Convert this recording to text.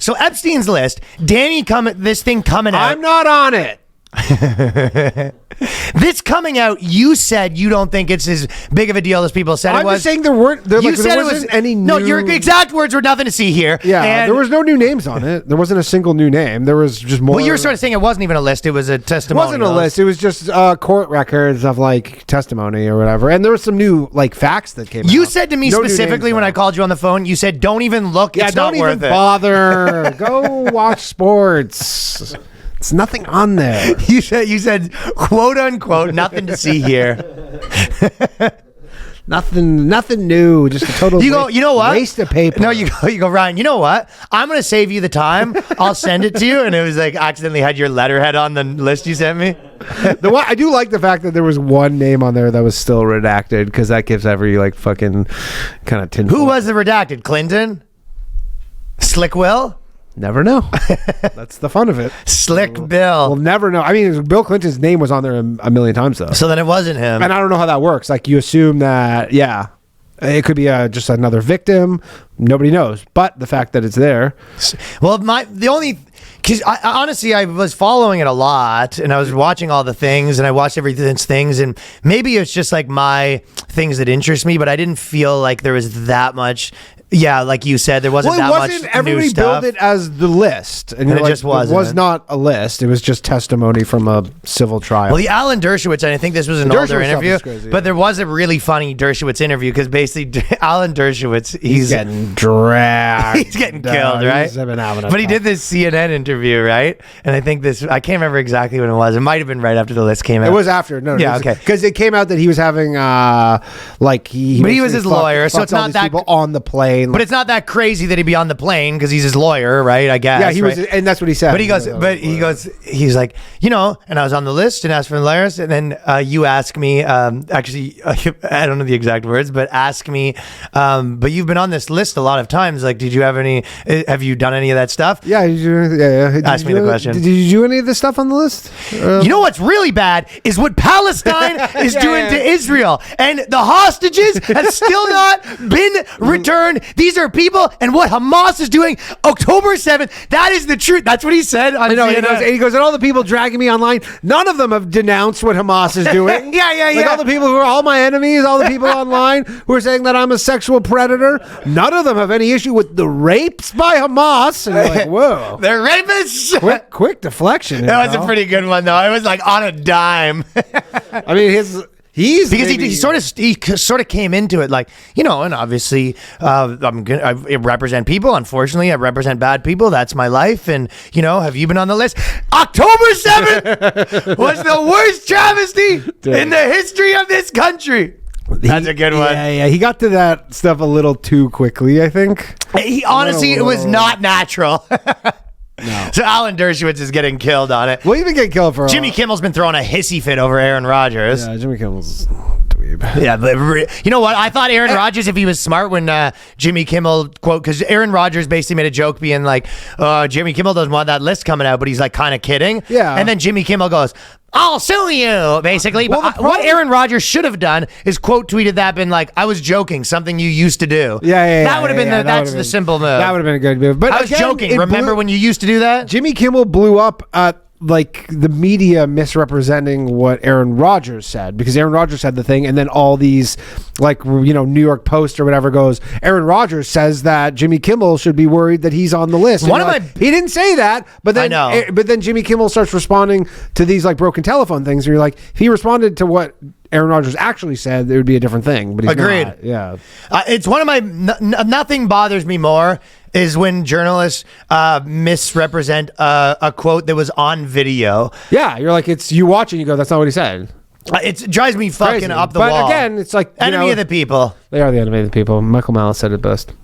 So Epstein's list, this thing coming out. I'm not on it. This coming out, you said you don't think it's as big of a deal as people said it was. I'm just saying there wasn't any new... No, your exact words were nothing to see here. Yeah, and there was no new names on it. There wasn't a single new name. There was just more... Well, you were sort of saying it wasn't even a list. It was a testimonial. It wasn't a list. It was just court records of like testimony or whatever. And there was some new like facts that came out. You said to me specifically when I called you on the phone, you said, don't even look. Yeah, it's not worth it. Don't even bother. Go watch sports. It's nothing on there. You said, quote unquote, nothing to see here. Nothing new. Just a total. You know what? Waste of paper. No, you go, Ryan. You know what? I'm gonna save you the time. I'll send it to you. And it was like accidentally had your letterhead on the list you sent me. I do like the fact that there was one name on there that was still redacted because that gives every like fucking kind of tin. Who was the redacted? Clinton? Slick Will? Never know. That's the fun of it. Slick Bill. We'll never know. I mean, Bill Clinton's name was on there a million times, though. So then it wasn't him. And I don't know how that works. Like, you assume that, yeah, it could be just another victim. Nobody knows. But the fact that it's there. Well, because honestly, I was following it a lot, and I was watching all the things, and I watched everything's things, and maybe it's just like my things that interest me, but I didn't feel like there was that much. Yeah, like you said, there wasn't that much new stuff. Everybody billed it as the list, and it just wasn't. It was not a list. It was just testimony from a civil trial. Well, the Alan Dershowitz, and I think this was an older interview, but there was a really funny Dershowitz interview because basically Alan Dershowitz, he's getting dragged. He's getting killed, right? But he did this CNN interview, right? And I think I can't remember exactly when it was. It might have been right after the list came out. It was after. No, yeah, okay. Because it came out that he was having but he was his lawyer, so it's not that people on the plane. But it's not that crazy that he'd be on the plane because he's his lawyer, right? I guess. Yeah, he was, and that's what he said. But he's like, and I was on the list and asked for the lawyers, and then you asked me, actually, I don't know the exact words, but ask me, but you've been on this list a lot of times. Like, have you done any of that stuff? Yeah, Ask me the question. Did you do any of the stuff on the list? You know what's really bad is what Palestine is doing to Israel, and the hostages have still not been returned. These are people, and what Hamas is doing October 7th, that is the truth. That's what he said on CNN. He goes, and all the people dragging me online, none of them have denounced what Hamas is doing. Yeah. All the people who are all my enemies, all the people online who are saying that I'm a sexual predator, none of them have any issue with the rapes by Hamas. And you're like, whoa. They're rapists. Quick deflection. That was a pretty good one, though. I was like on a dime. I mean, he sort of came into it like, and obviously I represent people. Unfortunately, I represent bad people. That's my life. And have you been on the list? October 7th was the worst travesty in the history of this country. That's a good one. Yeah. He got to that stuff a little too quickly, I think. It was not natural. No. So Alan Dershowitz is getting killed on it. Well, he's been getting killed for Jimmy Kimmel's been throwing a hissy fit over Aaron Rodgers. Yeah, Jimmy Kimmel's dweeb. Yeah, but you know what? I thought Aaron Rodgers, if he was smart when Jimmy Kimmel, quote, because Aaron Rodgers basically made a joke being like, Jimmy Kimmel doesn't want that list coming out, but he's like kind of kidding. Yeah. And then Jimmy Kimmel goes, I'll sue you, basically. Well, but what Aaron Rodgers should have done is quote tweeted that, been like, I was joking, something you used to do. Yeah. That would have been that's the simple move. That would have been a good move. But I was joking. Remember when you used to do that? Jimmy Kimmel blew up at like the media misrepresenting what Aaron Rodgers said, because Aaron Rodgers said the thing, and then all these like New York Post or whatever goes, Aaron Rodgers says that Jimmy Kimmel should be worried that he's on the list. He didn't say that, but then Jimmy Kimmel starts responding to these like broken telephone things, and you're like, if he responded to what Aaron Rodgers actually said, it would be a different thing. But he's agreed. Not. Yeah, it's one of my nothing bothers me more is when journalists misrepresent a quote that was on video. Yeah, you're like, it's you watching, you go, that's not what he said. It drives me fucking crazy. Up the wall. But again, it's like enemy of the people. They are the enemy of the people. Michael Malice said it best.